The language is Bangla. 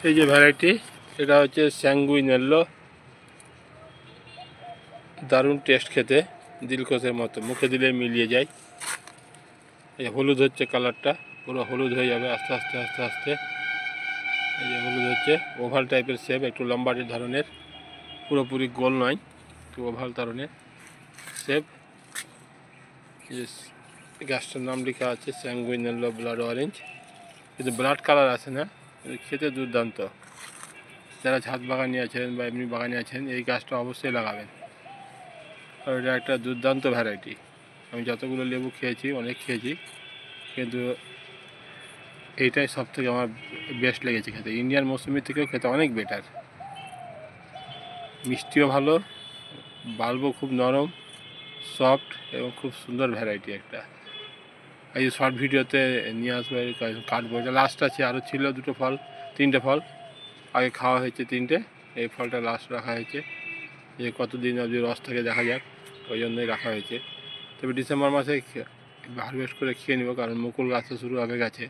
এই যে ভ্যারাইটি, এটা হচ্ছে স্যাঙ্গুইনেল্লো। দারুণ টেস্ট খেতে, দিলকসের মতো, মুখে দিলে মিলিয়ে যায়। এই হলুদ হচ্ছে কালারটা, পুরো হলুদ হয়ে যাবে আস্তে আস্তে আস্তে আস্তে। এই যে হলুদ হচ্ছে, ওভাল টাইপের শেপ, একটু লম্বাটে ধরনের, পুরোপুরি গোল নয়, একটু ওভাল ধরনের শেপ। গাছটার নাম লেখা আছে স্যাঙ্গুইনেল্লো ব্লাড অরেঞ্জ, কিন্তু ব্লাড কালার আছে না। খেতে দুর্দান্ত। যারা ছাদ বাগানি আছেন বা এমনি বাগানি আছেন, এই গাছটা অবশ্যই লাগাবেন, আর এটা একটা দুর্দান্ত ভ্যারাইটি। আমি যতগুলো লেবু খেয়েছি, অনেক খেয়েছি, কিন্তু এইটাই সব থেকে আমার বেস্ট লেগেছে খেতে। ইন্ডিয়ান মৌসুমি থেকেও খেতে অনেক বেটার। মিষ্টিও ভালো, বাল্বও খুব নরম, সফট এবং খুব সুন্দর ভ্যারাইটি একটা। এই যে শর্ট ভিডিওতে নিয়ে আসবো, কাটবো। এটা লাস্ট আছে, আরও ছিল দুটো ফল, তিনটে ফল আগে খাওয়া হয়েছে, তিনটে। এই ফলটা লাস্ট রাখা হয়েছে, যে কতদিন অবধি রস থেকে দেখা যাক, ওই জন্যই রাখা হয়েছে। তবে ডিসেম্বর মাসে হারভেস্ট করে খেয়ে নেবো, কারণ মুকুল গাছও শুরু হবে গেছে।